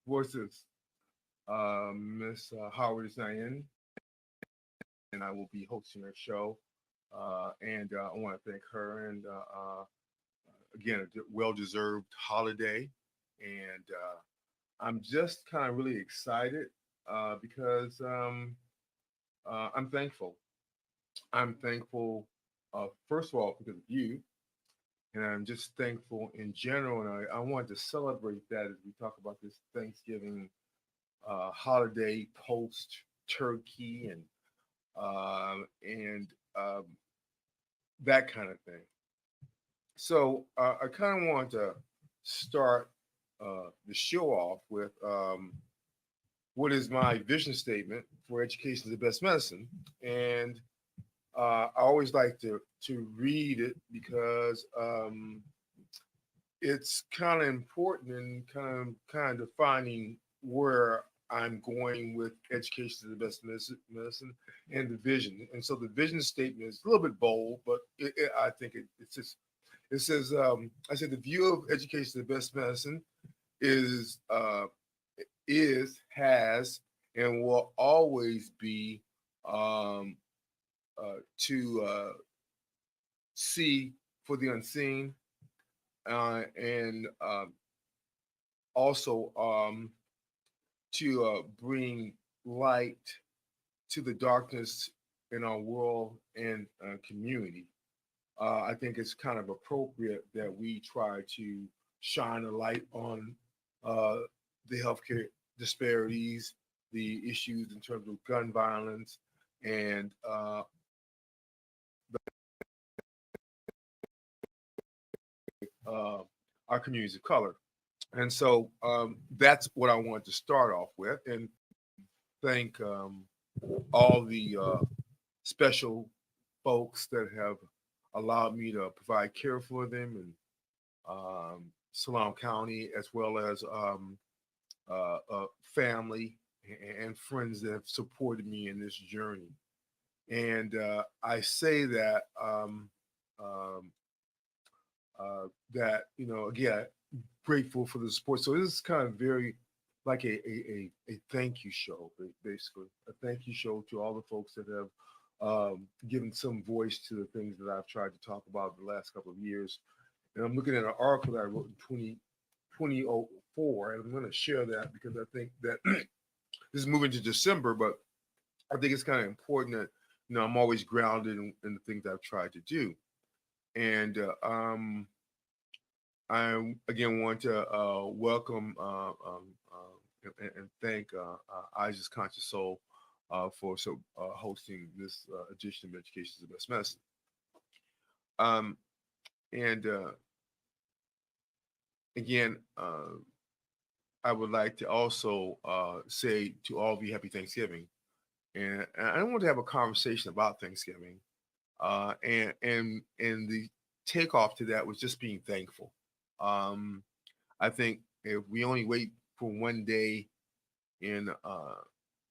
voices, Miss Howard is Nayan, and I will be hosting her show. And I want to thank her and again a well-deserved holiday. And I'm just kind of really excited because I'm thankful. I'm thankful, first of all, because of you, and I'm just thankful in general. And I want to celebrate that as we talk about this Thanksgiving holiday post turkey and um, that kind of thing. So I kind of want to start the show off with what is my vision statement for education is the best medicine, and I always like to read it because it's kind of important and kind of defining where I'm going with education is the best medicine and the vision. And so the vision statement is a little bit bold, but I think it's just it says I said the view of education is the best medicine is has and will always be um, to see for the unseen and also to bring light to the darkness in our world and community. I think it's kind of appropriate that we try to shine a light on uh, the healthcare disparities, the issues in terms of gun violence, and uh, our communities of color. And so that's what I wanted to start off with, and thank all the special folks that have allowed me to provide care for them in Salam County, as well as family and friends that have supported me in this journey. And I say that um, again, grateful for the support. So this is kind of very like a thank you show, basically a thank you show to all the folks that have given some voice to the things that I've tried to talk about the last couple of years. And I'm looking at an article that I wrote in 2004, and I'm going to share that because I think that this is moving to December, but I think it's kind of important that I'm always grounded in the things I've tried to do. And I again want to welcome and thank Isaac's Conscious Soul for hosting this edition of Education is the Best Medicine. Um, and again, I would like to also say to all of you, Happy Thanksgiving. And I want to have a conversation about Thanksgiving. And the takeoff to that was just being thankful. Um, I think if we only wait for one day in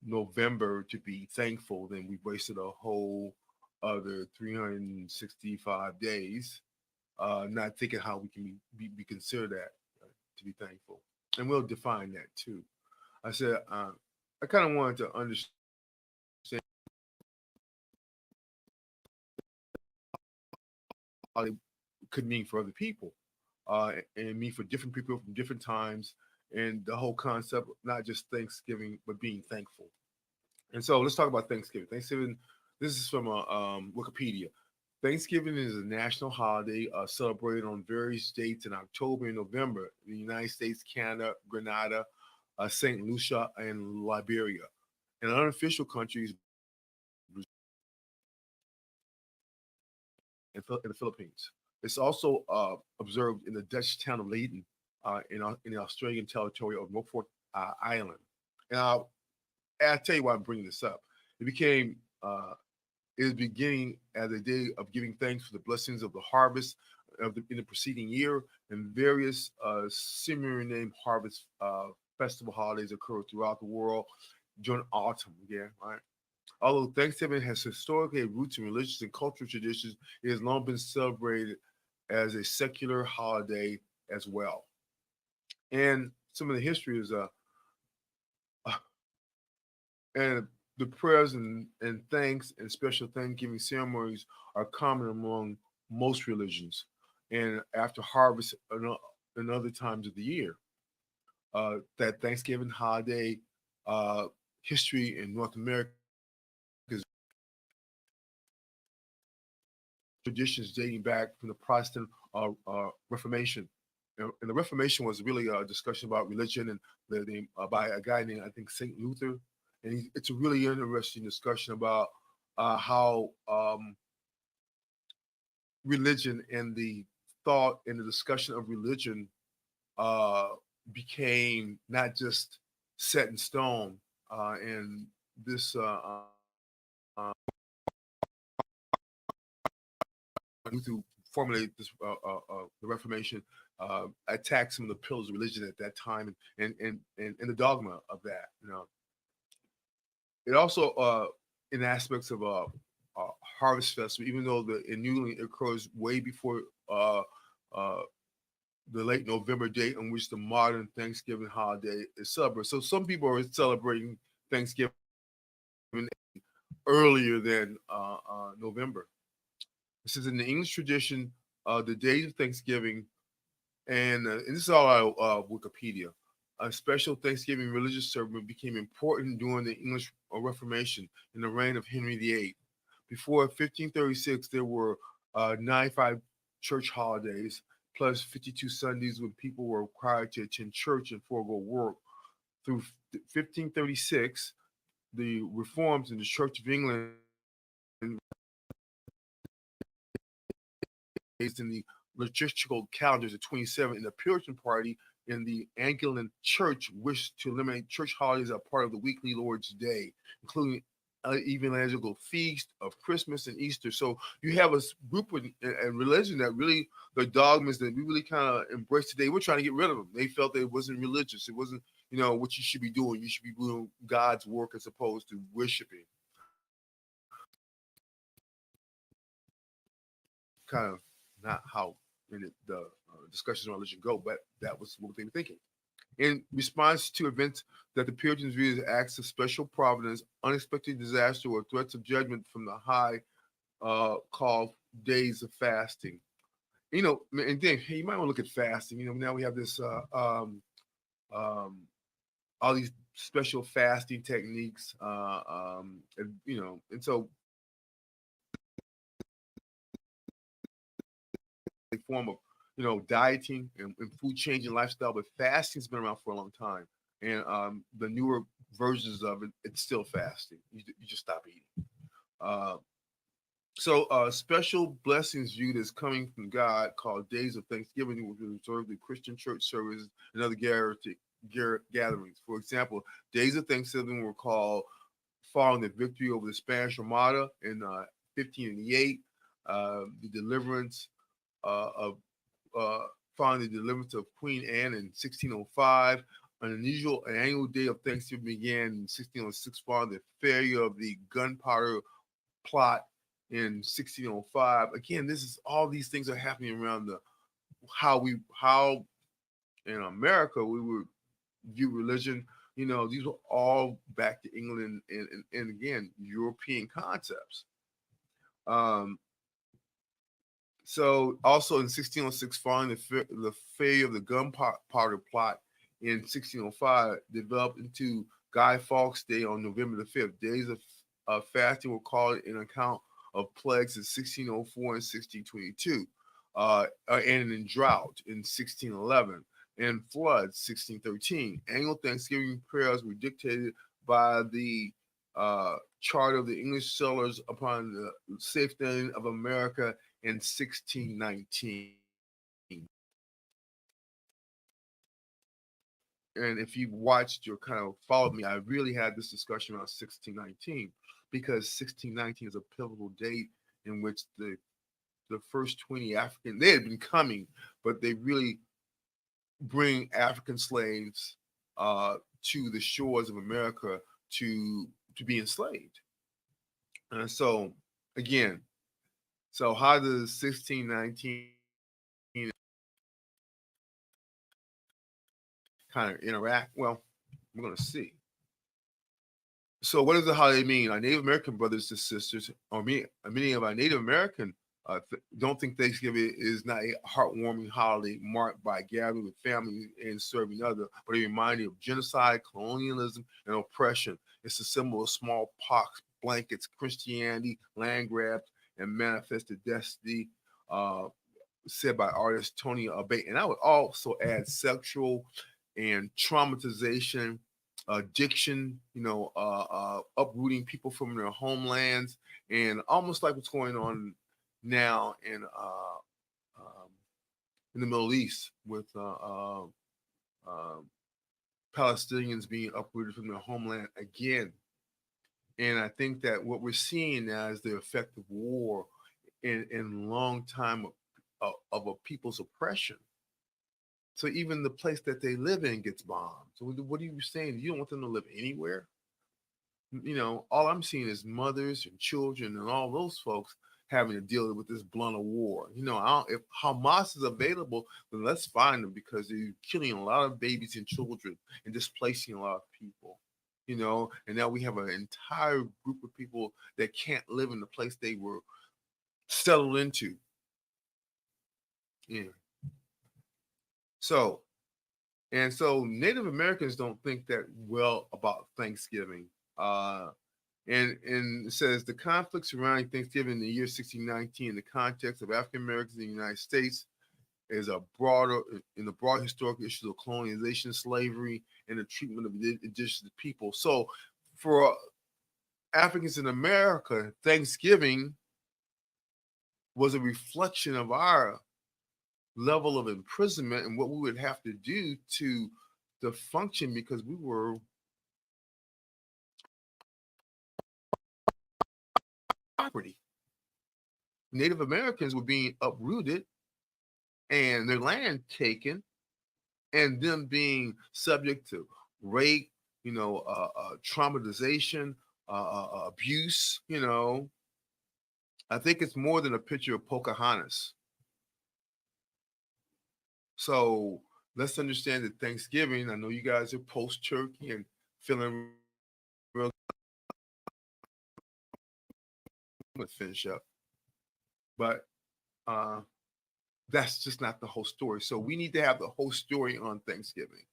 November to be thankful, then we've wasted a whole other 365 days not thinking how we can be considered that to be thankful. And we'll define that too. I said, I kind of wanted to understand how it could mean for other people and mean for different people from different times and the whole concept, not just Thanksgiving, but being thankful. And so let's talk about Thanksgiving. Thanksgiving, this is from Wikipedia. Thanksgiving is a national holiday celebrated on various dates in October and November in the United States, Canada, Grenada, St. Lucia, and Liberia. In unofficial countries in the Philippines. It's also observed in the Dutch town of Leiden in the Australian territory of Norfolk Island. And I'll tell you why I'm bringing this up. It became it is beginning as a day of giving thanks for the blessings of the harvest in the preceding year, and various similar named harvest festival holidays occur throughout the world during autumn. Yeah, right. Although Thanksgiving has historically roots in religious and cultural traditions, it has long been celebrated as a secular holiday as well. And some of the history is And the prayers and thanks and special thanksgiving ceremonies are common among most religions. And after harvest and other times of the year, that Thanksgiving holiday uh, history in North America is traditions dating back from the Protestant Reformation. And the Reformation was really a discussion about religion and by a guy named, I think, Saint Luther. And it's a really interesting discussion about how religion and the thought and the discussion of religion uh, became not just set in stone. And this Luther formulated this the Reformation attacked some of the pillars of religion at that time and the dogma of that. It also in aspects of harvest festival, even though the in New England it occurs way before uh, uh, the late November date on which the modern Thanksgiving holiday is celebrated. So some people are celebrating Thanksgiving earlier than November. This is in the English tradition. The days of Thanksgiving, and this is all out of Wikipedia. A special Thanksgiving religious ceremony became important during the English Reformation in the reign of Henry VIII. Before 1536, there were 95 church holidays plus 52 Sundays when people were required to attend church and forego work. Through 1536, the reforms in the Church of England based in the liturgical calendars of 27 in the Puritan Party in the Anglican Church wished to eliminate church holidays as part of the weekly Lord's Day, including evangelical feast of Christmas and Easter. So you have a group of and religion that really the dogmas that we really kind of embrace today. We're trying to get rid of them. They felt that it wasn't religious. It wasn't what you should be doing. You should be doing God's work as opposed to worshiping. Kind of not how the discussions on religion go, but that was what they were thinking. In response to events that the Puritans viewed as acts of special providence, unexpected disaster, or threats of judgment from the high, called days of fasting. And then hey, you might want to look at fasting. Now we have this um, all these special fasting techniques, and so a form of dieting and food changing lifestyle, but fasting's been around for a long time, and the newer versions of it, it's still fasting. You just stop eating. Uh, so special blessings viewed as coming from God, called days of Thanksgiving, which were observed in Christian church services and other gatherings. For example, days of Thanksgiving were called following the victory over the Spanish Armada in 1588, the deliverance of uh, following the deliverance of Queen Anne in 1605. An unusual annual day of Thanksgiving began in 1606 following the failure of the gunpowder plot in 1605. Again, this is all these things are happening around the how in America we would view religion. These were all back to England and again European concepts. Um, So also in 1606, following the failure of the gunpowder plot in 1605, developed into Guy Fawkes Day on November the 5th. Days of fasting were called in account of plagues in 1604 and 1622, and in drought in 1611, and floods 1613. Annual Thanksgiving prayers were dictated by the charter of the English settlers upon the safeguarding of America in 1619. And if you watched or kind of followed me, I really had this discussion around 1619 because 1619 is a pivotal date in which the first 20 African they had been coming, but they really bring African slaves to the shores of America to to be enslaved. And so again, so how does 1619 kind of interact? Well, we're going to see. So what does the holiday mean? Our Native American brothers and sisters, or many of our Native American, don't think Thanksgiving is not a heartwarming holiday marked by gathering with family and serving others, but a reminder of genocide, colonialism, and oppression. It's a symbol of smallpox, blankets, Christianity, land grabs, and manifested destiny. Uh, Said by artist Tony Abbott. And I would also add sexual and traumatization, addiction, uprooting people from their homelands, and almost like what's going on now um, in the Middle East with uh, Palestinians being uprooted from their homeland again. And I think that what we're seeing now is the effect of war in long time of a people's oppression. So even the place that they live in gets bombed. So what are you saying? You don't want them to live anywhere? All I'm seeing is mothers and children and all those folks having to deal with this blunt of war. If Hamas is available, then let's find them because they're killing a lot of babies and children and displacing a lot of people. And now we have an entire group of people that can't live in the place they were settled into. Yeah. So so Native Americans don't think that well about Thanksgiving. And it says the conflict surrounding Thanksgiving in the year 1619 in the context of African Americans in the United States is a broader in the broad historical issues of colonization, slavery, and the treatment of indigenous people. So for Africans in America, Thanksgiving was a reflection of our level of imprisonment and what we would have to do to function because we were property. Native Americans were being uprooted and their land taken, and them being subject to rape, traumatization, abuse. I think it's more than a picture of Pocahontas. So let's understand that Thanksgiving. I know you guys are post turkey and feeling real good to finish up, but uh, that's just not the whole story. So we need to have the whole story on Thanksgiving,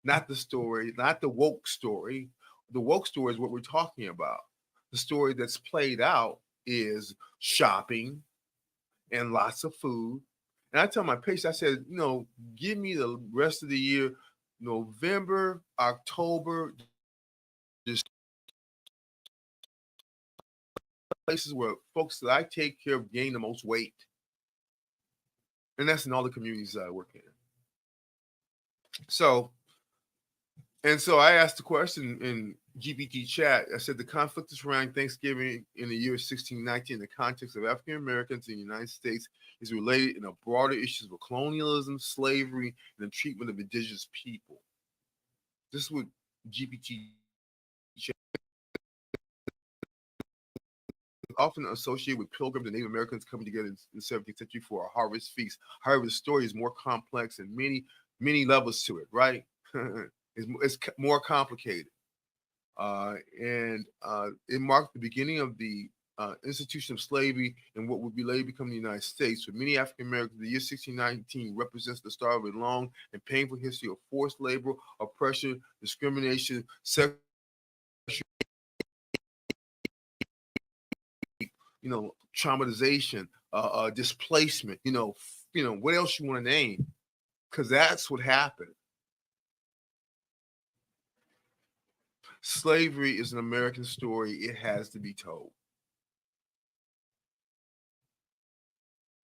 not the story, not the woke story. The woke story is what we're talking about. The story that's played out is shopping and lots of food. And I tell my patients, I said, give me the rest of the year, November, October, just places where folks that I take care of gain the most weight. And that's in all the communities that I work in. So so I asked the question in GPT chat. I said the conflict surrounding Thanksgiving in the year 1619 in the context of African Americans in the United States is related in a broader issues of colonialism, slavery, and the treatment of indigenous people. This is what GPT chat often associated with pilgrims and Native Americans coming together in the 17th century for a harvest feast. However, the story is more complex and many levels to it, right? It's more complicated. And it marked the beginning of the institution of slavery and what would be later become the United States. For many African Americans, the year 1619 represents the start of a long and painful history of forced labor, oppression, discrimination, sexual, traumatization, displacement. What else you want to name? Because that's what happened. Slavery is an American story. It has to be told.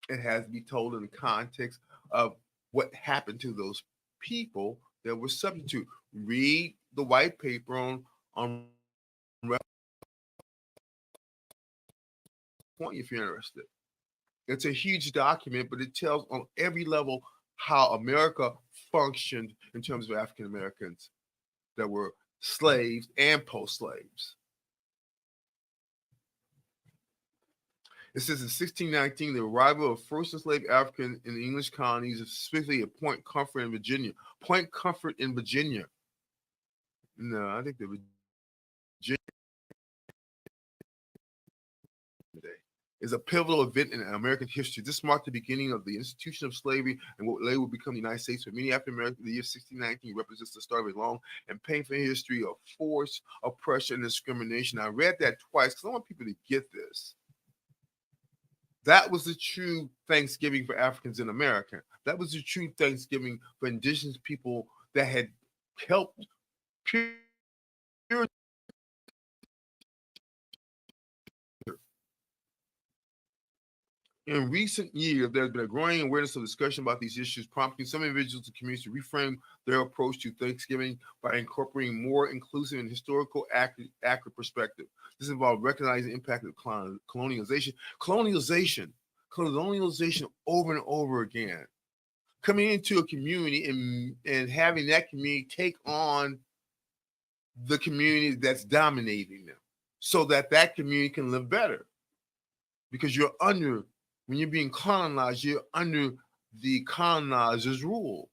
It has to be told in the context of what happened to those people that were subject to. Read the white paper on point if you're interested. It's a huge document, but it tells on every level how America functioned in terms of African Americans that were slaves and post slaves. It says in 1619, the arrival of first enslaved African in the English colonies, specifically at Point Comfort in Virginia. Point Comfort in Virginia. No, I think the Day is a pivotal event in American history. This marked the beginning of the institution of slavery and what later would become the United States. For many African Americans, the year 1619 represents the start of a long and painful history of forced oppression and discrimination. I read that twice because I want people to get this. That was the true Thanksgiving for Africans in America. That was the true Thanksgiving for indigenous people that had helped pure. In recent years, there's been a growing awareness of discussion about these issues, prompting some individuals and communities to reframe their approach to Thanksgiving by incorporating more inclusive and historical accurate perspective. This involves recognizing the impact of colonization over and over again. Coming into a community and having that community take on the community that's dominating them so that that community can live better. Because when you're being colonized, you're under the colonizer's rule.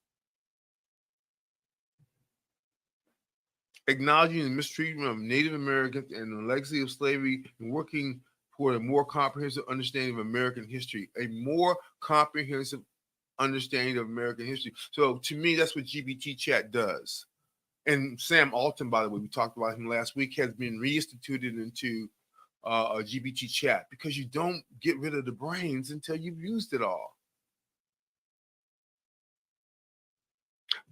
Acknowledging the mistreatment of Native Americans and the legacy of slavery and working for a more comprehensive understanding of American history, a more comprehensive understanding of American history. So to me, that's what GBT chat does. And Sam Alton, by the way, we talked about him last week, has been reinstituted into a GBT chat because you don't get rid of the brains until you've used it all.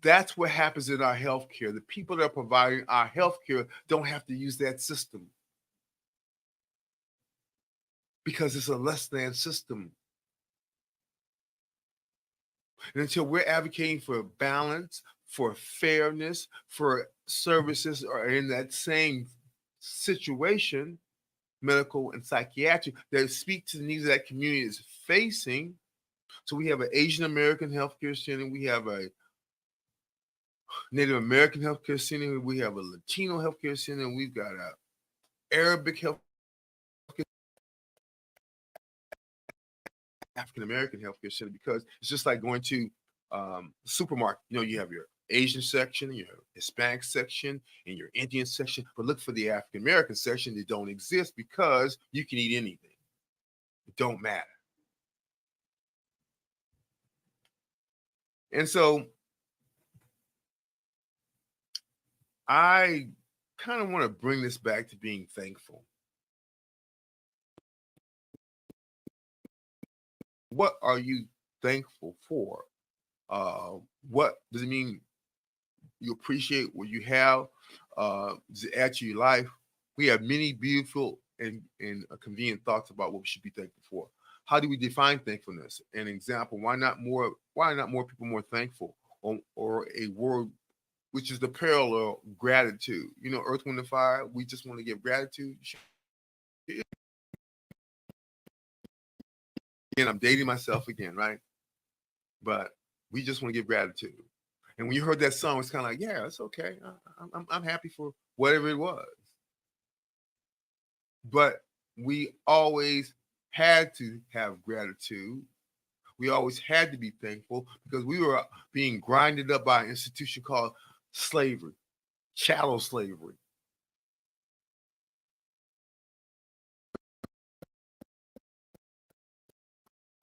That's what happens in our healthcare. The people that are providing our healthcare don't have to use that system because it's a less than system. And until we're advocating for balance, for fairness, for services are in that same situation, medical and psychiatric, that speak to the needs that community is facing. So we have an Asian American healthcare center, we have a Native American healthcare center, we have a Latino healthcare center, and we've got a Arabic healthcare, African American healthcare center, because it's just like going to the supermarket. You know, you have your Asian section, your Hispanic section, and your Indian section, but look for the African American section. They don't exist because you can eat anything. It don't matter. And so I kind of want to bring this back to being thankful. What are you thankful for? What does it mean you appreciate what you have? Does it add to your life? We have many beautiful and convenient thoughts about what we should be thankful for. How do we define thankfulness? An example: why not more people more thankful, or a word which is the parallel gratitude? You know, Earth, Wind, and Fire. We just want to give gratitude. Again, I'm dating myself again, right? But we just want to give gratitude. And when you heard that song, it's kind of like, yeah, it's okay. I'm happy for whatever it was. But we always had to have gratitude. We always had to be thankful because we were being grinded up by an institution called slavery, chattel slavery.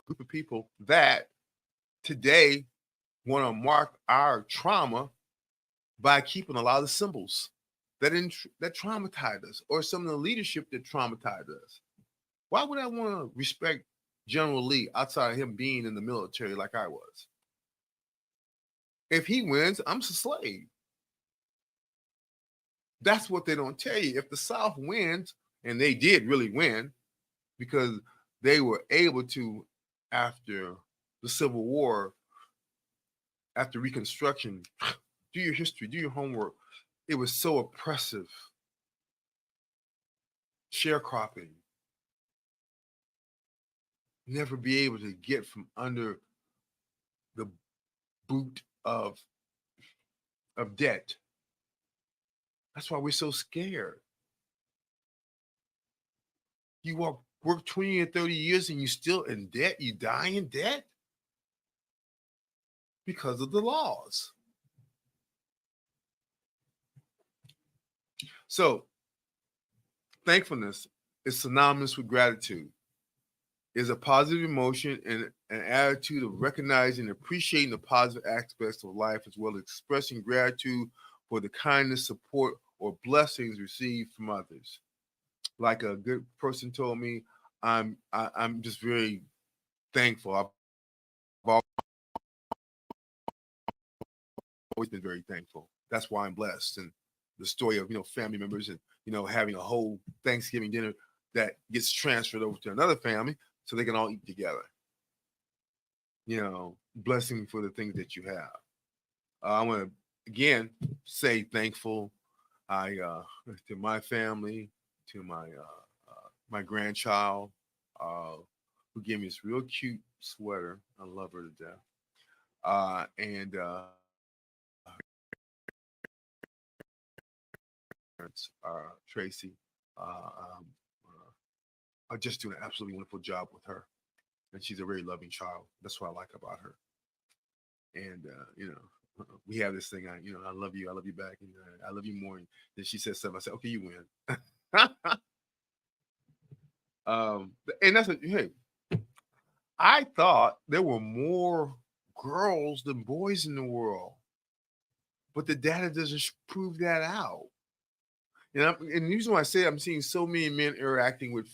Group of people that today want to mark our trauma by keeping a lot of the symbols that traumatized us, or some of the leadership that traumatized us. Why would I want to respect General Lee outside of him being in the military like I was? If he wins, I'm a slave. That's what they don't tell you. If the South wins, and they did really win, because they were able to, after the Civil War, after Reconstruction, do your history, do your homework. It was so oppressive. Sharecropping. Never be able to get from under the boot of debt. That's why we're so scared. You work 20 or 30 years and you still in debt, you die in debt because of the laws. So Thankfulness is synonymous with gratitude. Is a positive emotion and an attitude of recognizing and appreciating the positive aspects of life as well as expressing gratitude for the kindness, support, or blessings received from others. Like a good person told me, I'm just very thankful. I've always been very thankful. That's why I'm blessed. And the story of family members and having a whole Thanksgiving dinner that gets transferred over to another family so they can all eat together. Blessing for the things that you have. I want to again say thankful I to my family, to my grandchild, uh, who gave me this real cute sweater. I love her to death. And Tracy, um, are just doing an absolutely wonderful job with her, and she's a very loving child. That's what I like about her. And we have this thing. I love you. I love you back, and I love you more. And then she says something. I said, okay, you win. um, and that's hey, I thought there were more girls than boys in the world, but the data doesn't prove that out. And the reason why I say I'm seeing so many men interacting with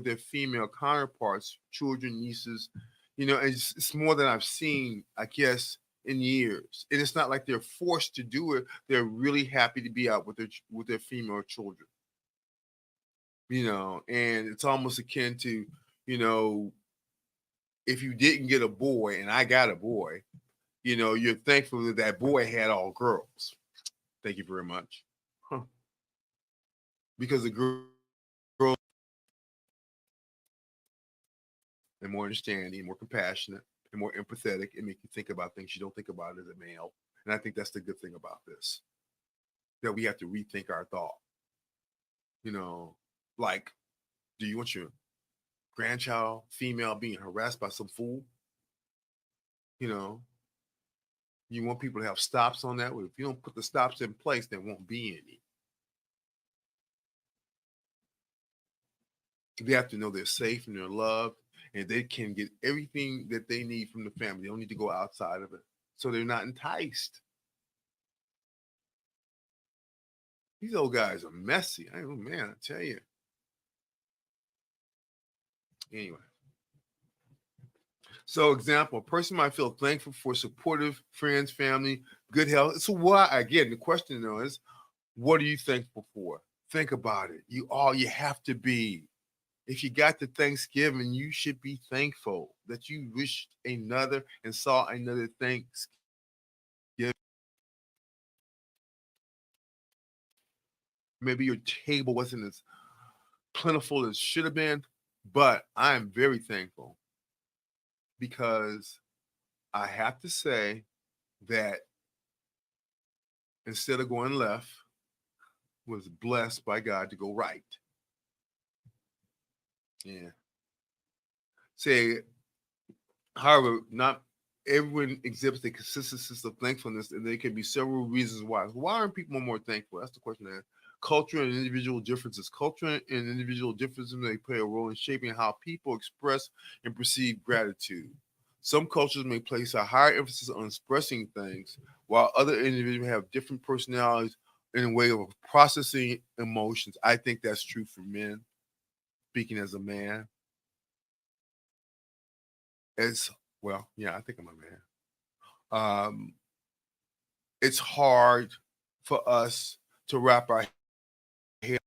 their female counterparts, children, nieces, it's more than I've seen, I guess, in years. And it's not like they're forced to do it; they're really happy to be out with their female children. And it's almost akin to, you know, if you didn't get a boy and I got a boy, you're thankful that that boy had all girls. Thank you very much. Huh. Because the girl and more understanding, more compassionate, and more empathetic, and make you think about things you don't think about as a male. And I think that's the good thing about this, that we have to rethink our thought. You know, like, do you want your grandchild, female, being harassed by some fool? You know, you want people to have stops on that. Well, if you don't put the stops in place, there won't be any. They have to know they're safe and they're loved, and they can get everything that they need from the family. They don't need to go outside of it, so they're not enticed. These old guys are messy. I don't, man, I tell you. Anyway, so example: a person might feel thankful for supportive friends, family, good health. So why? Again, the question though is, what are you thankful for? Think about it. You have to be. If you got to Thanksgiving, you should be thankful that you wished another and saw another Thanksgiving. Maybe your table wasn't as plentiful as should have been, but I am very thankful because I have to say that instead of going left, was blessed by God to go right. Yeah. Say, however, not everyone exhibits a consistent sense of thankfulness, and there can be several reasons why. Why aren't people more thankful? That's the question. There. Culture and individual differences. Culture and individual differences may play a role in shaping how people express and perceive gratitude. Some cultures may place a higher emphasis on expressing things, while other individuals have different personalities in a way of processing emotions. I think that's true for men. Speaking as a man, it's well, yeah, I think I'm a man. Um, it's hard for us to wrap our head.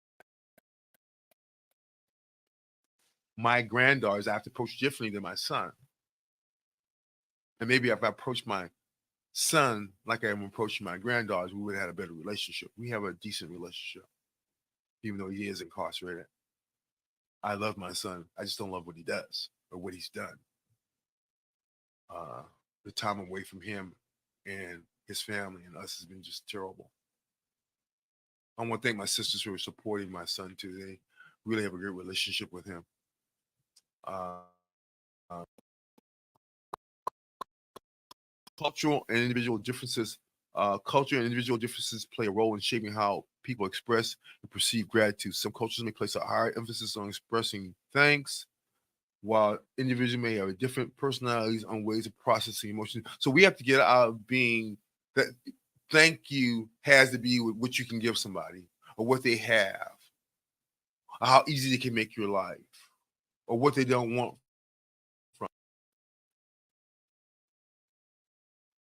My granddaughters, I have to approach differently than my son. And maybe if I approach my son like I'm approaching my granddaughters, we would have had a better relationship. We have a decent relationship, even though he is incarcerated. I love my son. I just don't love what he does or what he's done. Uh, the time away from him and his family and us has been just terrible. I want to thank my sisters who are supporting my son too. They really have a great relationship with him. Uh, uh, Cultural and individual differences Culture and individual differences play a role in shaping how people express and perceive gratitude. Some cultures may place a higher emphasis on expressing thanks, while individuals may have different personalities on ways of processing emotions. So we have to get out of being that thank you has to be with what you can give somebody or what they have, or how easy they can make your life, or what they don't want from.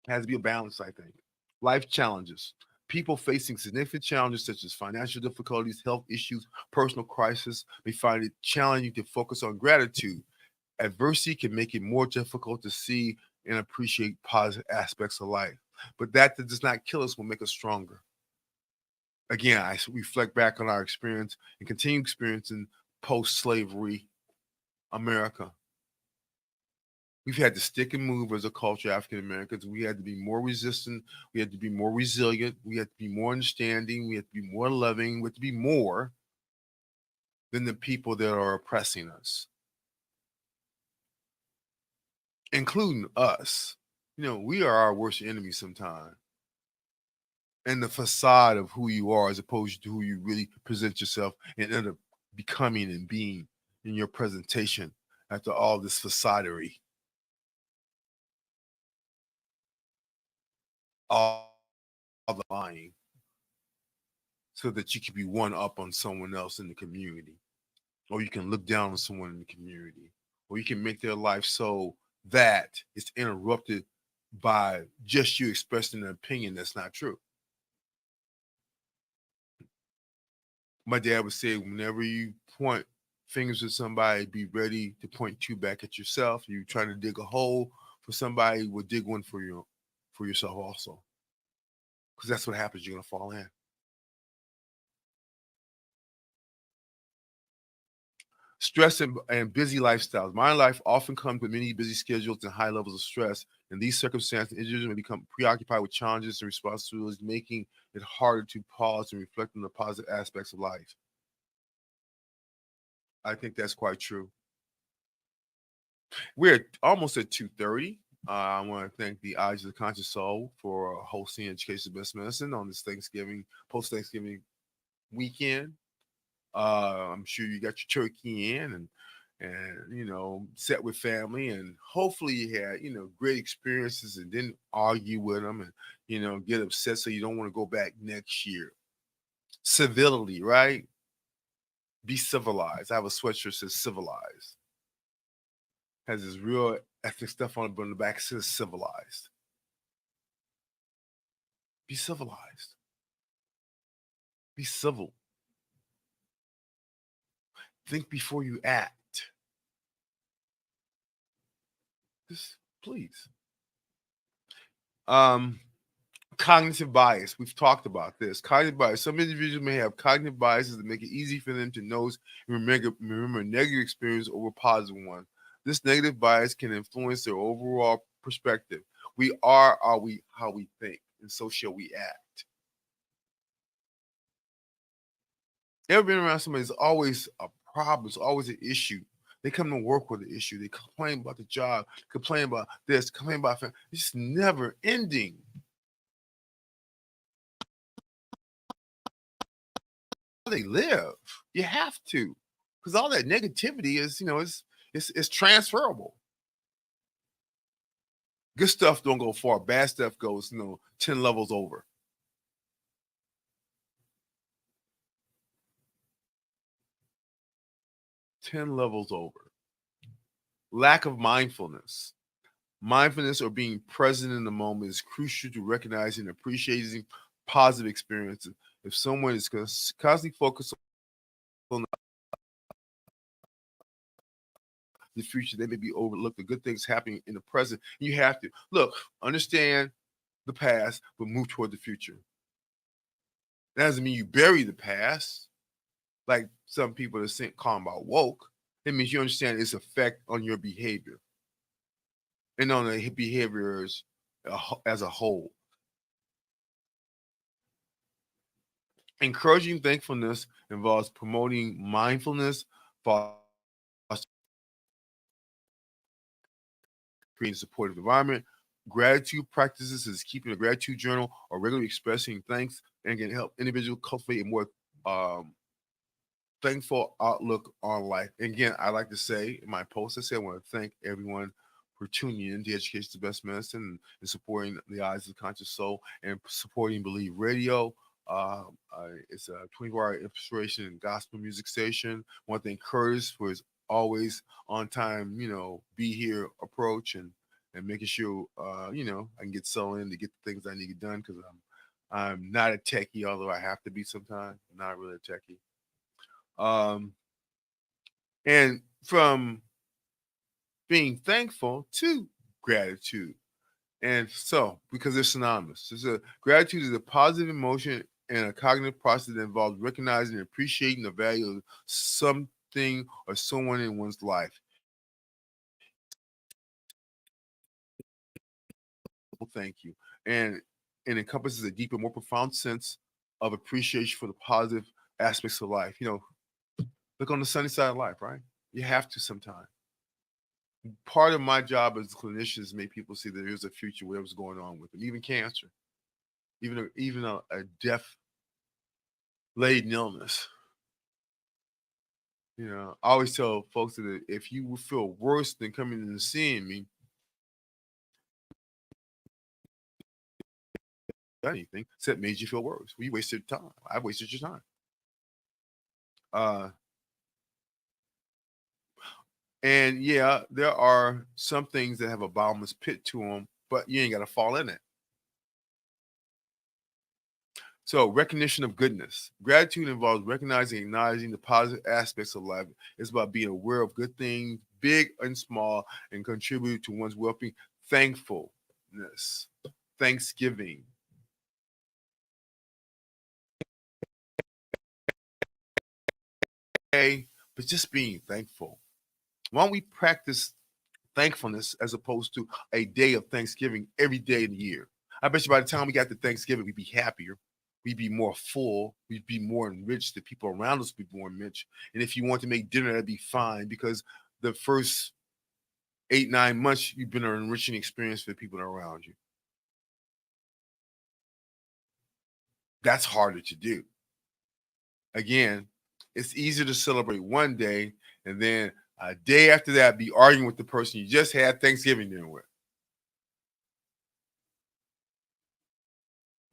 It has to be a balance, I think. Life challenges. People facing significant challenges such as financial difficulties, health issues, personal crisis may find it challenging to focus on gratitude. Adversity can make it more difficult to see and appreciate positive aspects of life. But that does not kill us, will make us stronger. Again, I reflect back on our experience and continue experiencing post slavery America. We've had to stick and move as a culture, African Americans. We had to be more resistant. We had to be more resilient. We had to be more understanding. We had to be more loving. We had to be more than the people that are oppressing us, including us. We are our worst enemy sometimes. And the facade of who you are as opposed to who you really present yourself and end up becoming and being in your presentation after all this facadery, all the lying, so that you can be one up on someone else in the community, or you can look down on someone in the community, or you can make their life so that it's interrupted by just you expressing an opinion that's not true. My dad would say, whenever you point fingers at somebody, be ready to point two back at yourself. You trying to dig a hole for somebody, will dig one for yourself also, because that's what happens. You're gonna fall in. Stress and busy lifestyles. My life often comes with many busy schedules and high levels of stress. In these circumstances, individuals may become preoccupied with challenges and responsibilities, making it harder to pause and reflect on the positive aspects of life. I think that's quite true. We're almost at 2:30. I want to thank the Eyes of the Conscious Soul for hosting Education Best Medicine on this Thanksgiving, post Thanksgiving weekend. I'm sure you got your turkey in and set with family, and hopefully you had great experiences and didn't argue with them and get upset so you don't want to go back next year. Civility, right? Be civilized. I have a sweatshirt that says civilized. Has this real ethnic stuff on it, but on the back it says civilized. Be civilized. Be civil. Think before you act. Just please. Um, Cognitive bias. We've talked about this. Cognitive bias. Some individuals may have cognitive biases that make it easy for them to notice and remember negative experience over positive ones. This negative bias can influence their overall perspective. We are we how we think, and so shall we act. Ever been around somebody? There's always a problem. It's always an issue. They come to work with an issue. They complain about the job, complain about this, complain about family. It's just never ending. They live. You have to, because all that negativity is, it's transferable. Good stuff don't go far. Bad stuff goes, 10 levels over. Ten levels over. Lack of mindfulness. Mindfulness or being present in the moment is crucial to recognizing and appreciating positive experiences. If someone is constantly focused on the future, they may be overlooked the good things happening in the present. You have to look, understand the past, but move toward the future. That doesn't mean you bury the past, like some people are calling about woke. It means you understand its effect on your behavior and on the behaviors as a whole. Encouraging thankfulness involves promoting mindfulness, fostering creating a supportive environment, gratitude practices is keeping a gratitude journal or regularly expressing thanks and can help individuals cultivate a more um, thankful outlook on life. And again, I like to say in my post, I say I want to thank everyone for tuning in to Education is the Best Medicine and supporting the Eyes of the Conscious Soul and supporting Believe Radio. It's a 24-hour inspiration and gospel music station. I want to thank Curtis for his always on time, be here approach and making sure, I can get settled in to get the things I need to get done because I'm not a techie, although I have to be sometimes. I'm not really a techie. Um, and from being thankful to gratitude. And so, because they're synonymous, gratitude is a positive emotion and a cognitive process that involves recognizing and appreciating the value of something or someone in one's life. Well, thank you. And it encompasses a deeper, more profound sense of appreciation for the positive aspects of life. Look on the sunny side of life, right? You have to sometimes. Part of my job as a clinician is to make people see that there's a future, whatever's going on with them, even cancer, even a death laden illness. I always tell folks that if you would feel worse than coming in and seeing me, anything except made you feel worse. Well, you wasted time. I wasted your time. Uh, and yeah, there are some things that have a bottomless pit to them, but you ain't got to fall in it. So, recognition of goodness. Gratitude involves recognizing and acknowledging the positive aspects of life. It's about being aware of good things, big and small, and contribute to one's well being. Thankfulness, thanksgiving. Okay, but just being thankful. Why don't we practice thankfulness as opposed to a day of Thanksgiving every day of the year? I bet you by the time we got to Thanksgiving, we'd be happier. We'd be more full. We'd be more enriched. The people around us would be more enriched. And if you want to make dinner, that'd be fine because the first 8, 9 months, you've been an enriching experience for the people around you. That's harder to do. Again, it's easier to celebrate one day and then a day after that be arguing with the person you just had Thanksgiving dinner with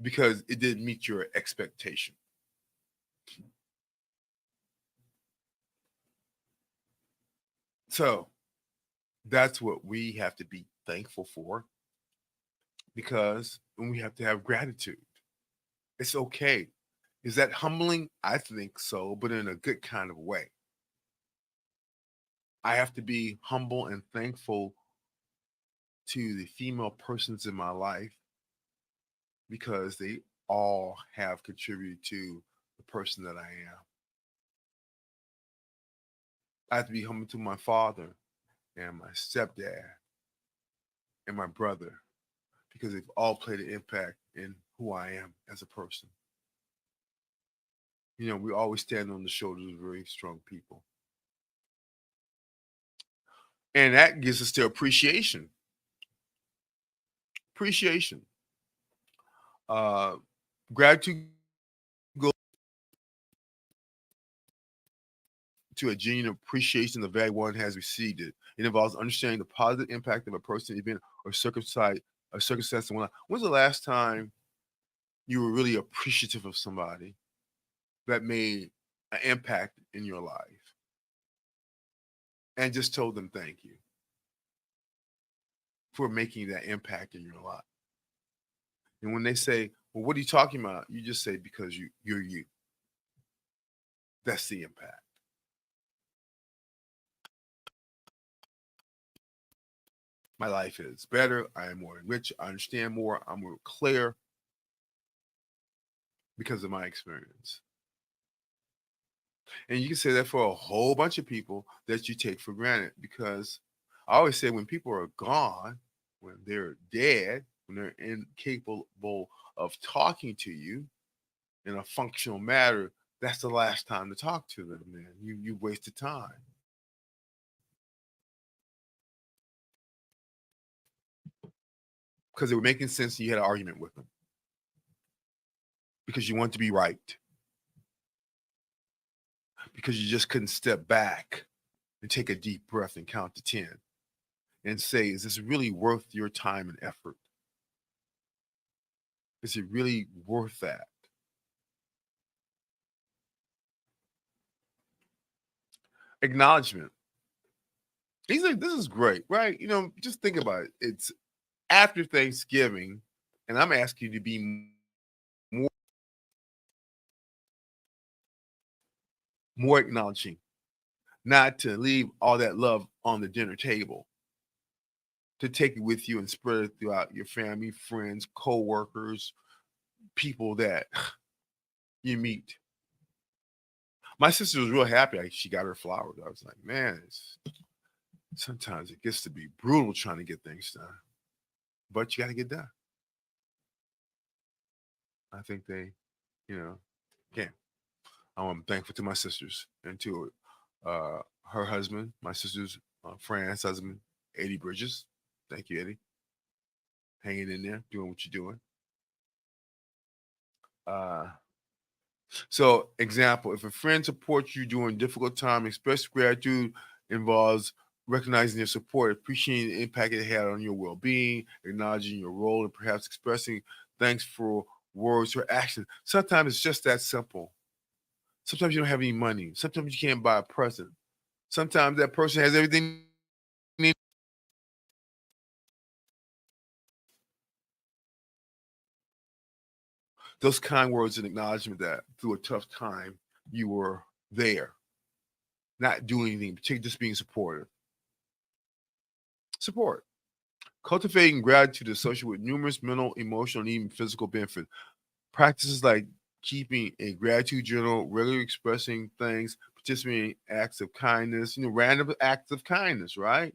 because it didn't meet your expectation. So that's what we have to be thankful for because we have to have gratitude. It's okay. Is that humbling? I think so, but in a good kind of way. I have to be humble and thankful to the female persons in my life because they all have contributed to the person that I am. I have to be humble to my father and my stepdad and my brother because they've all played an impact in who I am as a person. We always stand on the shoulders of very strong people. And that gives us the appreciation. Appreciation. Uh, Gratitude goes to a genuine appreciation of the value one has received it. It involves understanding the positive impact of a person, event, or circumstance in one life. When's the last time you were really appreciative of somebody that made an impact in your life and just told them thank you for making that impact in your life? And when they say, well, what are you talking about? You just say, because you're you. That's the impact. My life is better. I am more enriched. I understand more. I'm more clear because of my experience. And you can say that for a whole bunch of people that you take for granted because I always say when people are gone, when they're dead, when they're incapable of talking to you in a functional manner, that's the last time to talk to them, man. You wasted time. because they were making sense and you had an argument with them because you wanted to be right, because you just couldn't step back and take a deep breath and count to 10 and say, is this really worth your time and effort? Is it really worth that? Acknowledgement. He's like, this is great, right? Just think about it. It's after Thanksgiving, and I'm asking you to be more acknowledging, not to leave all that love on the dinner table, to take it with you and spread it throughout your family, friends, co-workers, people that you meet. My sister was real happy she got her flowers. I was like, man, sometimes it gets to be brutal trying to get things done, but you got to get done. I think they, you know, can. I'm thankful to my sisters and to her husband, my sister's Fran's husband, Eddie Bridges. Thank you, Eddie. Hanging in there, doing what you're doing. Uh, so, example, if a friend supports you during a difficult time, express gratitude involves recognizing their support, appreciating the impact it had on your well-being, acknowledging your role, and perhaps expressing thanks for words or actions. Sometimes it's just that simple. Sometimes you don't have any money. Sometimes you can't buy a present. Sometimes that person has everything they need. Those kind words and acknowledgement that through a tough time, you were there, not doing anything, particularly just being supportive. Support. Cultivating gratitude is associated with numerous mental, emotional, and even physical benefits. Practices like keeping a gratitude journal, regularly expressing things, participating in acts of kindness, random acts of kindness, right?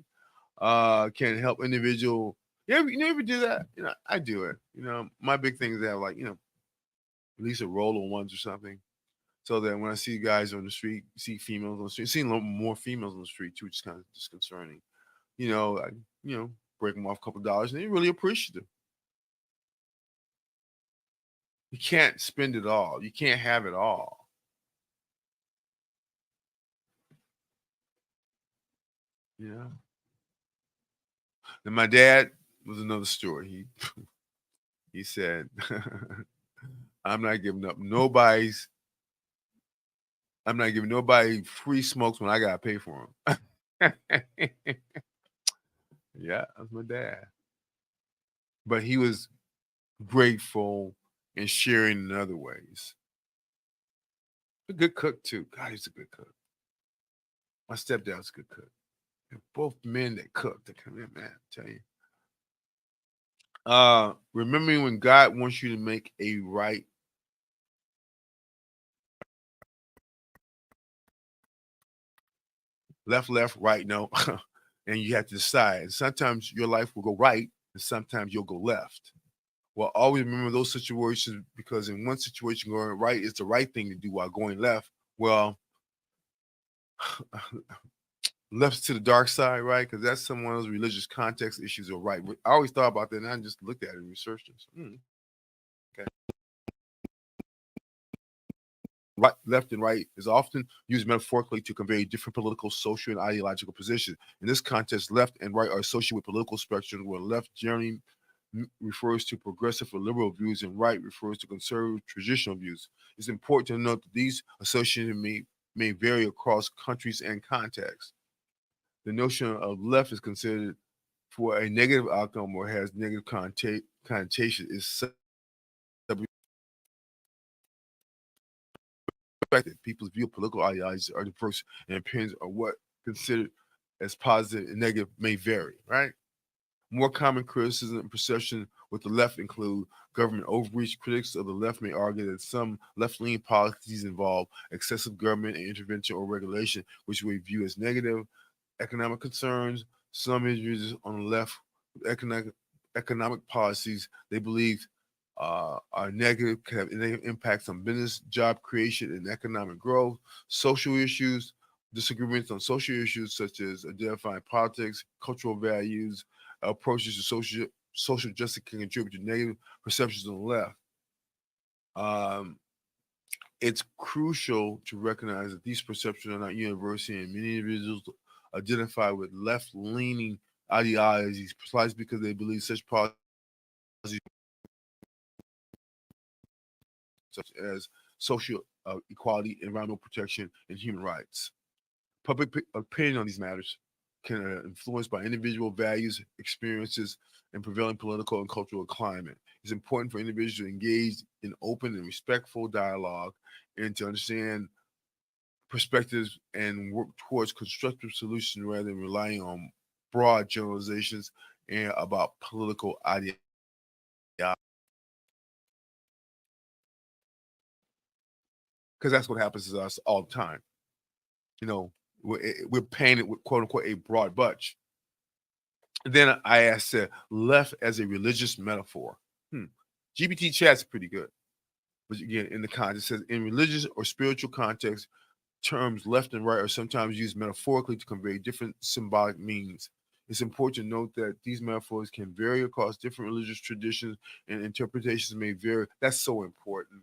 Can help individual. You ever do that? I do it. My big thing is that like, at least a roll of ones or something. So that when I see guys on the street, see females on the street, seeing a little more females on the street too, which is kind of disconcerting. I, you know, break them off a couple of dollars and they really appreciate it. You can't spend it all. You can't have it all. Yeah. And my dad was another story. He said, I'm not giving up nobody's. I'm not giving nobody free smokes when I gotta pay for them. Yeah, that's my dad. But he was grateful and sharing in other ways. A good cook too. God, he's a good cook. My stepdad's a good cook. They're both men that cook. They come in, man. I tell you. Remembering when God wants you to make a right left, right, no. And you have to decide. And sometimes your life will go right, and sometimes you'll go left. Well, always remember those situations because in one situation, going right is the right thing to do while going left. Well, left's to the dark side, right? Because that's some one of those religious context issues are right. I always thought about that and I just looked at it and researched it. So, okay. Right, left and right is often used metaphorically to convey different political, social, and ideological positions. In this context, left and right are associated with political spectrums, where left generally refers to progressive or liberal views, and right refers to conservative, traditional views. It's important to note that these associations may vary across countries and contexts. The notion of left is considered for a negative outcome or has negative connotation is expected. People's view of political ideologies are diverse and opinions of what considered as positive and negative may vary, right? More common criticism and perception with the left include government overreach. Critics of the left may argue that some left-leaning policies involve excessive government and intervention or regulation, which we view as negative. Economic concerns. Some individuals on the left with economic policies they believe are negative, can have negative impacts on business, job creation, and economic growth. Social issues. Disagreements on social issues such as identifying politics, cultural values, approaches to social social justice can contribute to negative perceptions on the left. Um, it's crucial to recognize that these perceptions are not universal, and many individuals identify with left-leaning ideologies precisely because they believe such policies such as social equality, environmental protection, and human rights. Public opinion on these matters can influenced by individual values, experiences, and prevailing political and cultural climate. It's important for individuals to engage in open and respectful dialogue and to understand perspectives and work towards constructive solutions rather than relying on broad generalizations and about political ideology. Because that's what happens to us all the time. You know, we're painted with quote unquote a broad brush. Then I asked left as a religious metaphor. Hmm. GBT chat's pretty good. But again, in the context, it says in religious or spiritual context, terms left and right are sometimes used metaphorically to convey different symbolic meanings. It's important to note that these metaphors can vary across different religious traditions and interpretations may vary. That's so important.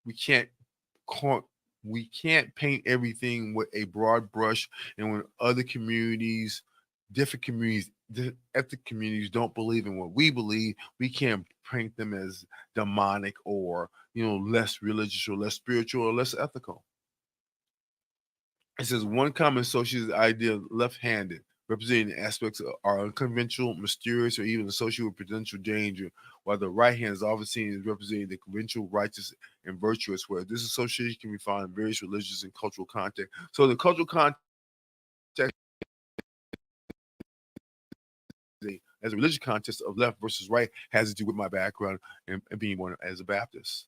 We can't can't we can't paint everything with a broad brush, and when other communities, different communities, ethnic communities don't believe in what we believe, we can't paint them as demonic or less religious or less spiritual or less ethical. It says one common associated idea of left-handed, representing aspects are unconventional, mysterious, or even associated with potential danger, while the right hand is often seen as representing the conventional, righteous, and virtuous. Where this association can be found in various religious and cultural contexts. So the cultural context as a religious context of left versus right has to do with my background and being born as a Baptist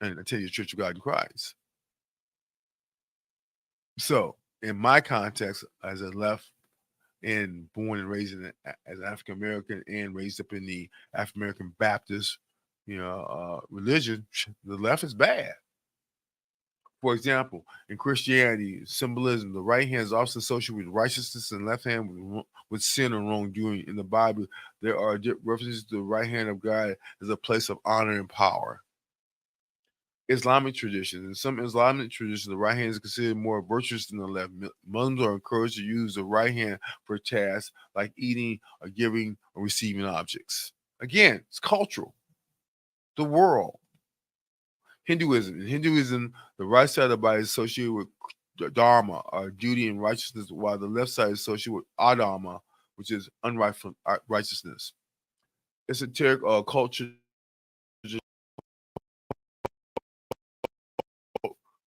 and attending the Church of God in Christ. So in my context as a left and born and raised as an African American and raised up in the African American Baptist, religion, the left is bad. For example, in Christianity, symbolism, the right hand is often associated with righteousness and left hand with sin or wrongdoing. In the Bible, there are references to the right hand of God as a place of honor and power. Islamic traditions. In some Islamic traditions, the right hand is considered more virtuous than the left. Muslims are encouraged to use the right hand for tasks like eating or giving or receiving objects. Again, it's cultural. The world. Hinduism. In Hinduism, the right side of the body is associated with dharma, or duty and righteousness, while the left side is associated with adharma, which is unrighteousness. Esoteric culture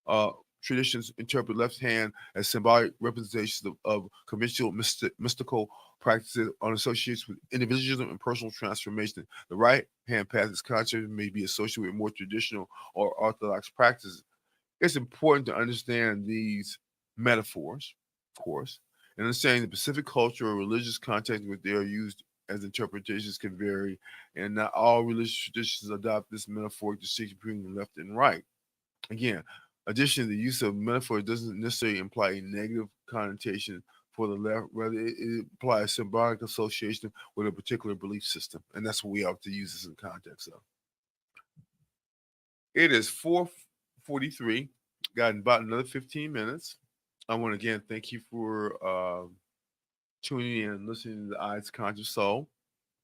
uh, traditions interpret left hand as symbolic representations of conventional mystical practices on associates with individualism and personal transformation. The right hand path is concept may be associated with more traditional or orthodox practices. It's important to understand these metaphors, of course, and understanding the specific culture or religious context in which they are used as interpretations can vary, and not all religious traditions adopt this metaphoric distinction between left and right. Again, additionally, the use of metaphor doesn't necessarily imply a negative connotation for the left, rather, it implies symbolic association with a particular belief system. And that's what we have to use this in context of. It is 4:43. Got about another 15 minutes. I want to again thank you for tuning in and listening to the Eyes Conscious Soul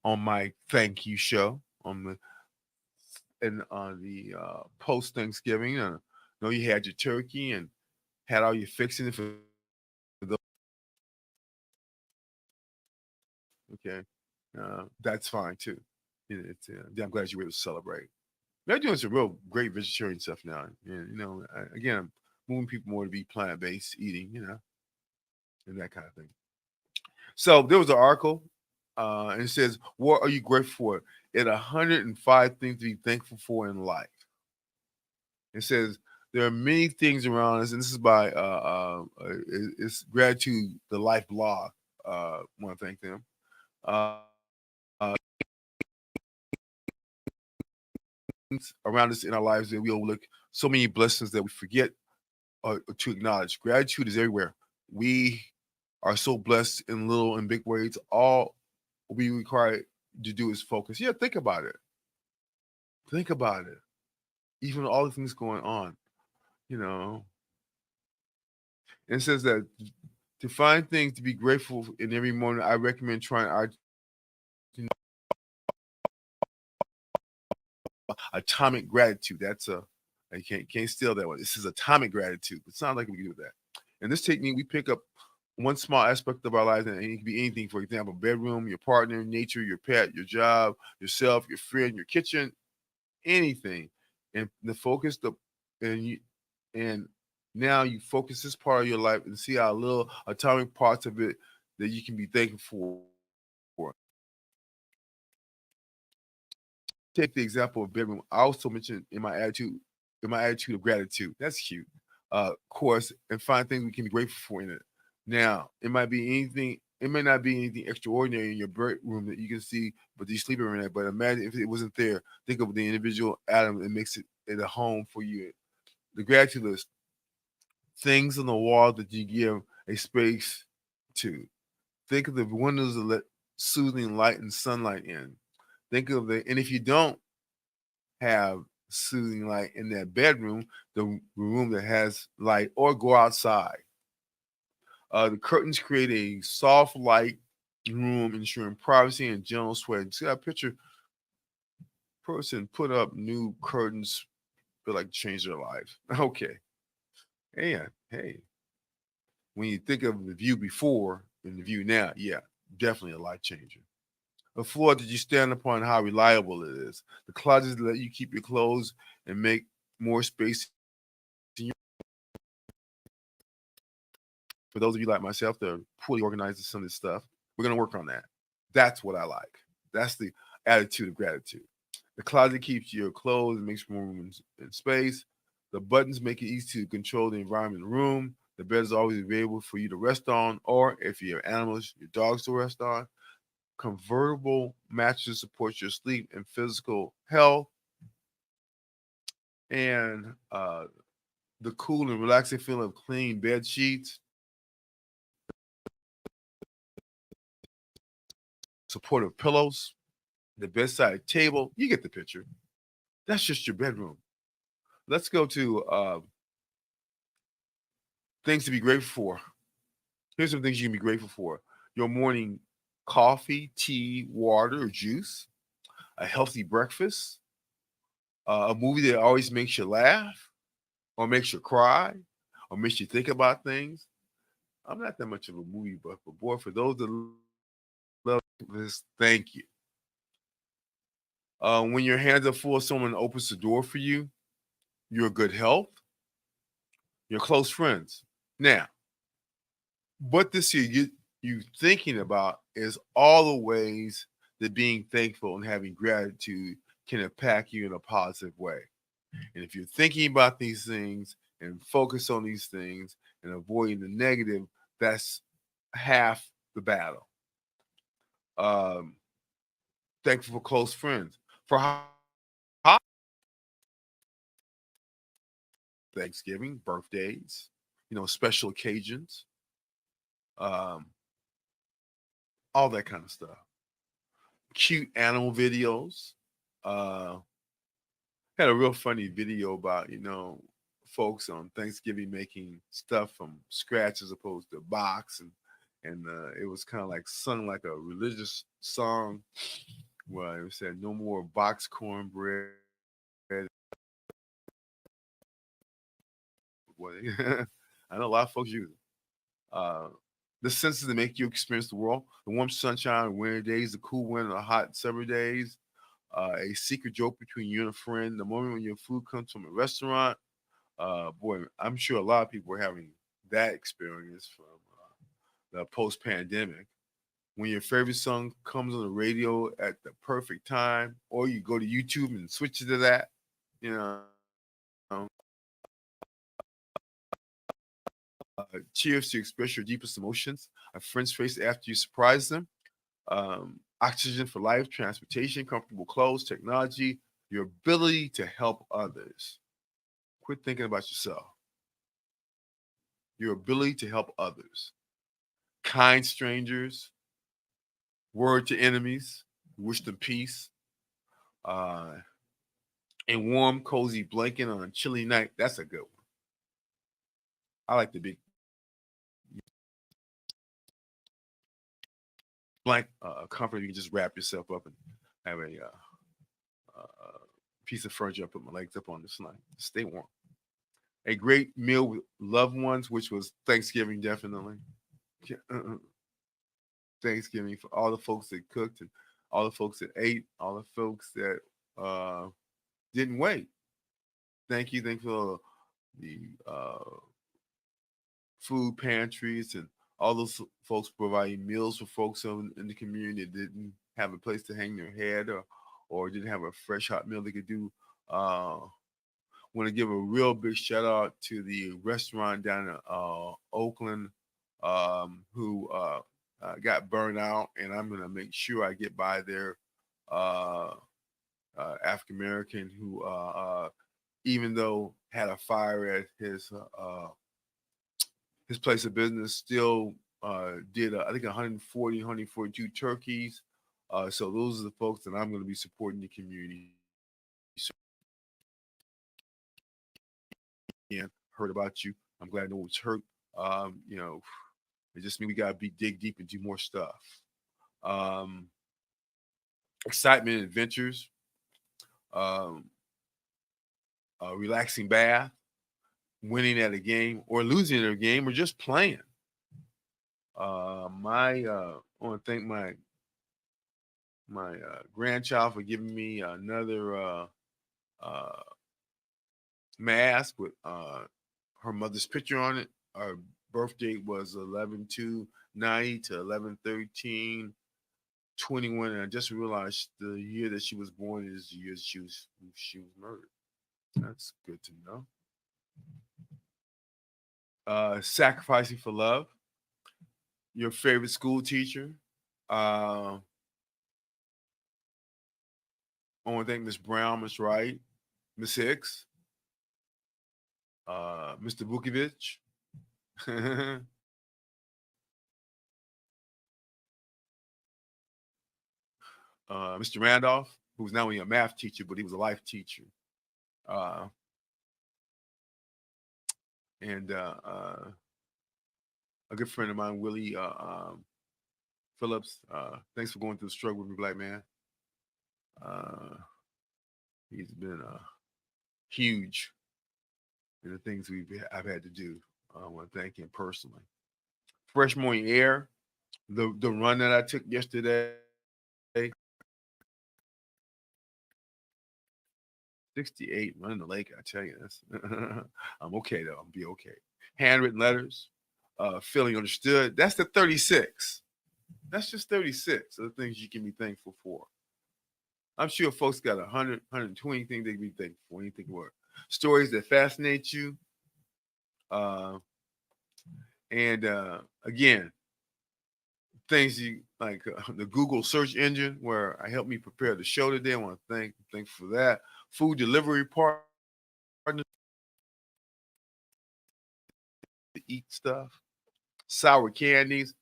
on my thank you show on the and on the post Thanksgiving. Know you had your turkey and had all your fixing for those. Okay, that's fine too. I'm glad you were able to celebrate. They're doing some real great vegetarian stuff now. And, again, I'm moving people more to be plant based eating, and that kind of thing. So there was an article, and it says, "What are you grateful for?" It 105 things to be thankful for in life. It says there are many things around us, and this is by it's Gratitude the Life blog. Want to thank them. Uh, Around us in our lives that we overlook, so many blessings that we forget to acknowledge. Gratitude is everywhere. We are so blessed in little and big ways. All we require to do is focus. Yeah, think about it. Think about it. Even all the things going on, you know. And it says that to find things to be grateful in every morning, I recommend trying our atomic gratitude. That's a I can't steal that one. This is atomic gratitude. It sounds like we can do that. In this technique, we pick up one small aspect of our lives, and it can be anything. For example, bedroom, your partner, nature, your pet, your job, yourself, your friend, your kitchen, anything. And the focus the and you and now you focus this part of your life and see how little atomic parts of it that you can be thankful for. Take the example of bedroom. I also mentioned in my attitude of gratitude. That's cute. Course, and find things we can be grateful for in it. Now, it might be anything. It may not be anything extraordinary in your bedroom that you can see, but you sleep in it. But imagine if it wasn't there. Think of the individual atom that makes it a home for you. The gratitude list: things on the wall that you give a space to. Think of the windows that let soothing light and sunlight in. Think of the, and if you don't have soothing light in that bedroom, the room that has light, or go outside. The curtains create a soft light room, ensuring privacy and gentle sweat. See that picture? Person put up new curtains, feel like change their life. Okay, and hey, when you think of the view before and the view now, yeah, definitely a life changer. The floor that you stand upon, how reliable it is. The closets that let you keep your clothes and make more space in your. For those of you like myself that are poorly organized in some of this stuff, we're gonna work on that. That's what I like. That's the attitude of gratitude. The closet keeps your clothes and makes more room and space. The buttons make it easy to control the environment in the room. The bed is always available for you to rest on, or if you have animals, your dogs to rest on. Convertible mattress supports your sleep and physical health. And the cool and relaxing feeling of clean bed sheets, supportive pillows, the bedside table. You get the picture. That's just your bedroom. Let's go to things to be grateful for. Here's some things you can be grateful for: your morning coffee, tea, water, or juice, a healthy breakfast, a movie that always makes you laugh, or makes you cry, or makes you think about things. I'm not that much of a movie buff, but boy, for those that love this, thank you. When your hands are full, someone opens the door for you, your good health, your close friends. Now, what this year you thinking about is all the ways that being thankful and having gratitude can impact you in a positive way. And if you're thinking about these things and focus on these things and avoiding the negative, that's half the battle. Um, Thankful for close friends, for Thanksgiving, birthdays, special occasions, um, all that kind of stuff. Cute animal videos. Uh, Had a real funny video about folks on Thanksgiving making stuff from scratch as opposed to box, and it was kind of like sung like a religious song where it said no more box cornbread. Well, I know a lot of folks use it. The senses that make you experience the world: the warm sunshine, winter days, the cool winter, the hot summer days. A secret joke between you and a friend. The moment when your food comes from a restaurant. Boy, I'm sure a lot of people are having that experience from the post-pandemic. When your favorite song comes on the radio at the perfect time, or you go to YouTube and switch it to that, you know. Cheers to express your deepest emotions. A friend's face after you surprise them. Oxygen for life, transportation, comfortable clothes, technology, your ability to help others. Quit thinking about yourself. Your ability to help others. Kind strangers, Word to enemies, wish them peace. Uh, a warm, cozy blanket on a chilly night. That's a good one. I like the big blanket, comfort. You can just wrap yourself up and have piece of furniture. I put my legs up on this night. Stay warm. A great meal with loved ones, which was Thanksgiving, definitely. Thanksgiving for all the folks that cooked and all the folks that ate, all the folks that didn't wait. Thank you. Thank you for the food pantries and all those folks providing meals for folks in the community that didn't have a place to hang their head or didn't have a fresh hot meal they could do. Want to give a real big shout out to the restaurant down in Oakland who got burned out, and I'm going to make sure I get by there. African American who, even though had a fire at his place of business, still did I think 140, 142 turkeys. So those are the folks that I'm going to be supporting the community. So again, heard about you. I'm glad no one's hurt. It just means we gotta dig deep and do more stuff. Um, excitement and adventures, um, a relaxing bath, winning at a game or losing at a game or just playing. I want to thank my grandchild for giving me another mask with her mother's picture on it. Our birth date was 11/2/90 to 11/13/21, and I just realized the year that she was born is the year she was murdered. That's good to know. Sacrificing for love. Your favorite school teacher. I want to thank Miss Brown, Miss Wright, Miss Hicks, Mr. Vukovic. Mr. Randolph, who was not only a math teacher, but he was a life teacher. Uh, and a good friend of mine, Willie Phillips. Thanks for going through the struggle with me, black man. He's been huge in the things I've had to do. I want to thank him personally. Fresh morning air, the run that I took yesterday. 68 running the lake, I tell you this. I'm okay though. I'll be okay. Handwritten letters, feeling understood. That's the 36. That's just 36 of the things you can be thankful for. I'm sure folks got 100, 120 things they can be thankful for. Anything more. Stories that fascinate you. And again, things you like the Google search engine where I helped me prepare the show today. I want to thank for that. Food delivery partners to eat stuff. Sour candies.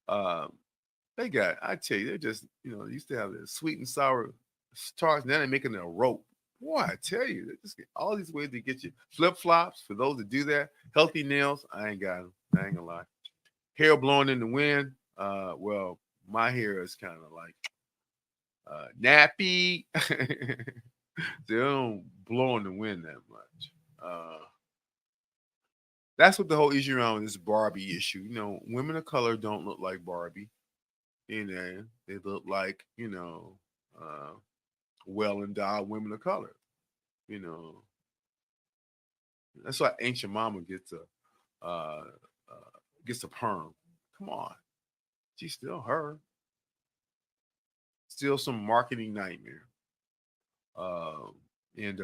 They got, I tell you, they're just, used to have the sweet and sour tarts. Now they're making it a rope. Boy, I tell you, they just get all these ways to get you. Flip flops for those that do that. Healthy nails. I ain't got them. I ain't gonna lie. Hair blowing in the wind. Well, my hair is kind of like nappy. They don't blow in the wind that much. That's what the whole issue around this Barbie issue. Women of color don't look like Barbie. They look like, well endowed women of color. That's why ancient mama gets a perm. Come on. She's still her. Still some marketing nightmare. And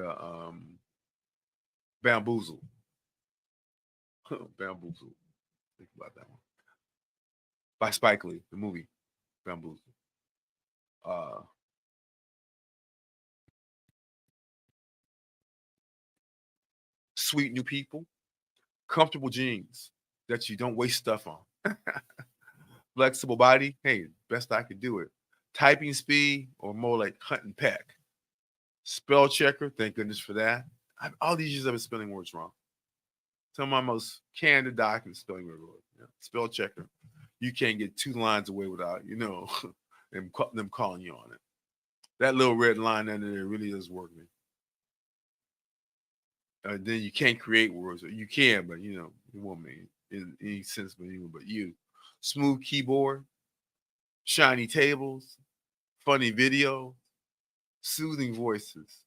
bamboozle. Bamboozle. Think about that one. By Spike Lee, the movie Bamboozle. Uh, sweet new people, comfortable jeans that you don't waste stuff on. Flexible body, hey, best I could do it. Typing speed, or more like hunt and peck. Spell checker, thank goodness for that. All these years I've been spelling words wrong. Some of my most candid documents spelling words wrong. Yeah. Spell checker. You can't get 2 lines away without, them calling you on it. That little red line under there really does work me. Then you can't create words. Or you can, but it won't make any sense for anyone but you. Smooth keyboard, shiny tables, funny video, soothing voices.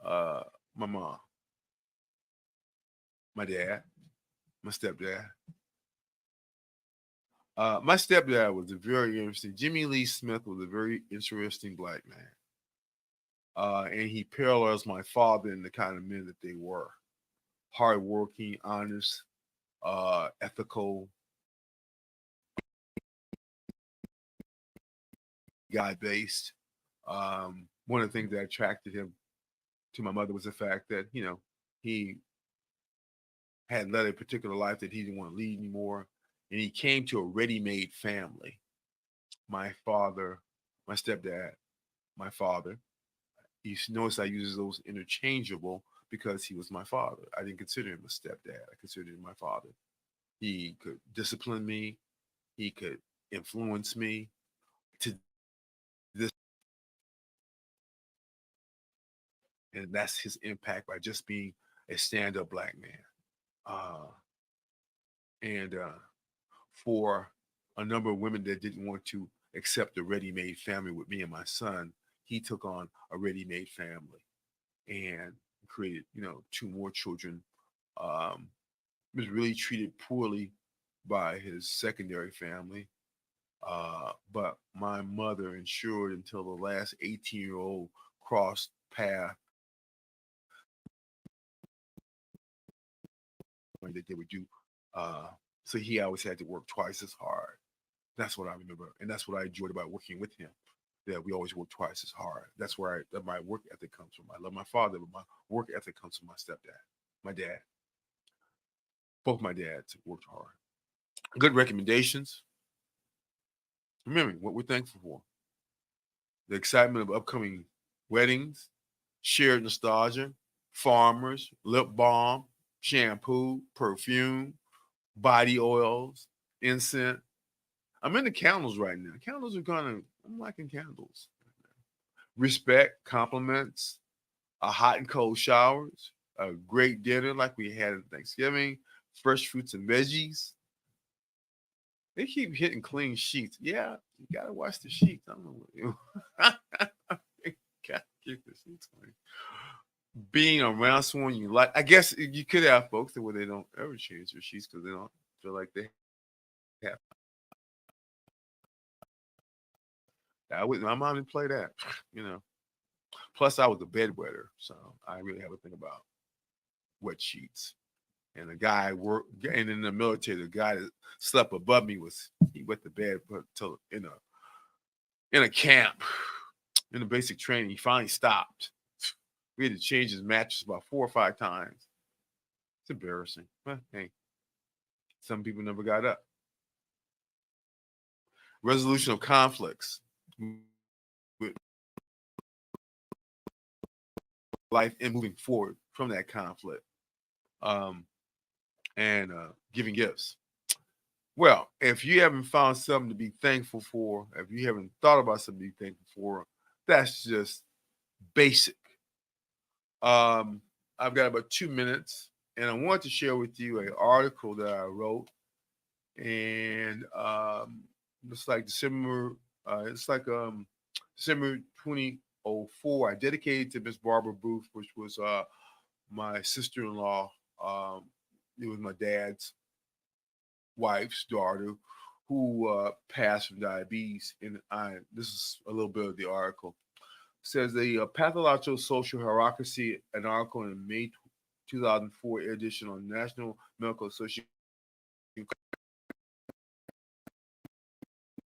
Uh, my mom, my dad, my stepdad. My stepdad was a very interesting. Jimmy Lee Smith was a very interesting black man, and he parallels my father in the kind of men that they were: hardworking, honest, ethical, guy based. One of the things that attracted him to my mother was the fact that he had led a particular life that he didn't want to lead anymore, and he came to a ready-made family. My father, my stepdad, my father. You notice I use those interchangeable because he was my father. I didn't consider him a stepdad. I considered him my father. He could discipline me. He could influence me to this, and that's his impact by just being a stand-up black man. Uh, and for a number of women that didn't want to accept a ready-made family with me and my son, he took on a ready-made family and created, 2 more children. Was really treated poorly by his secondary family. But my mother ensured until the last 18-year-old crossed path that they would do. Uh, so he always had to work twice as hard. That's what I remember, and that's what I enjoyed about working with him. That we always work twice as hard. That's where that my work ethic comes from. I love my father, but my work ethic comes from my stepdad, my dad. Both my dads worked hard. Good recommendations. Remember what we're thankful for: the excitement of upcoming weddings, shared nostalgia, farmers, lip balm, shampoo, perfume, body oils, incense. I'm into candles right now. Candles are I'm liking candles. Respect, compliments, hot and cold showers, a great dinner like we had at Thanksgiving, fresh fruits and veggies. They keep hitting clean sheets. Yeah, you gotta wash the sheets. I don't know what you gotta keep the sheets clean. Being around someone you like. I guess you could have folks that where they don't ever change their sheets because they don't feel like they have. My mom didn't play that, you know. Plus, I was a bedwetter, so I really have to think about wet sheets. And the guy worked, and in the military, the guy that slept above me he wet the bed till in a camp, in the basic training. He finally stopped. We had to change his mattress about 4 or 5 times. It's embarrassing. But hey, some people never got up. Resolution of conflicts with life and moving forward from that conflict. Um, and giving gifts. Well, if you haven't found something to be thankful for, if you haven't thought about something to be thankful for, that's just basic. I've got about 2 minutes, and I want to share with you an article that I wrote, and it's like December 2004. I dedicated to Miss Barbara Booth, which was my sister-in-law. Um, it was my dad's wife's daughter who passed from diabetes. And this is a little bit of the article. It says the pathological social hierarchy, an article in May 2004 edition on National Medical Association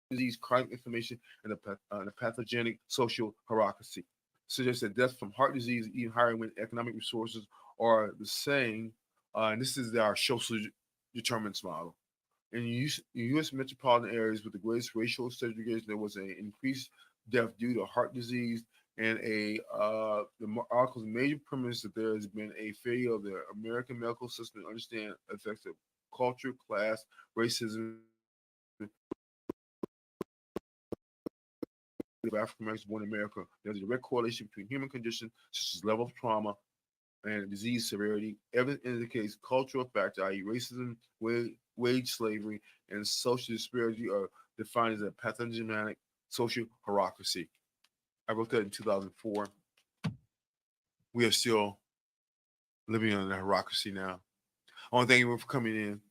disease, chronic inflammation, and the pathogenic social hierarchy. Suggests that death from heart disease is even higher when economic resources are the same. And this is our social determinants model. In U.S. metropolitan areas with the greatest racial segregation, there was an increased death due to heart disease, and the article's major premise that there has been a failure of the American medical system to understand effects of culture, class, racism of African Americans born in America. There's a direct correlation between human conditions such as level of trauma and disease severity. Evidence indicates cultural factors, i.e., racism, wage slavery, and social disparity are defined as a pathogenic social hierarchy. I wrote that in 2004. We are still living in a hierarchy now. I want to thank you for coming in.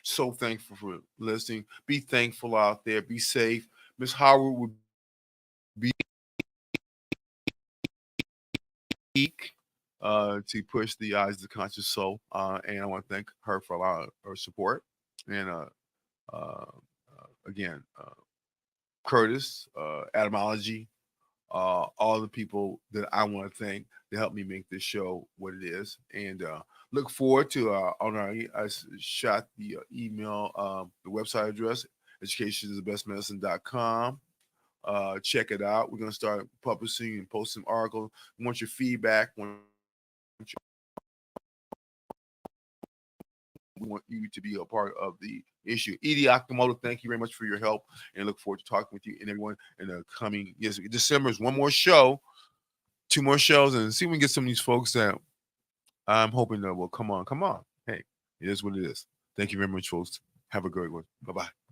So thankful for listening. Be thankful out there. Be safe. Miss Howard will be to push the eyes of the conscious soul. And I want to thank her for a lot of her support. And again, Curtis, Etymology, all the people that I want to thank to help me make this show what it is. And look forward to on our I shot the email, the website address, educationisthebestmedicine.com. Check it out. We're going to start publishing and posting articles. We want your feedback. We want you to be a part of the issue. Edie Akamoto, thank you very much for your help, and look forward to talking with you and everyone in the coming. Yes, December is one more show, two more shows, and see if we can get some of these folks that I'm hoping that will come on. Come on. Hey, it is what it is. Thank you very much, folks. Have a great one. Bye-bye.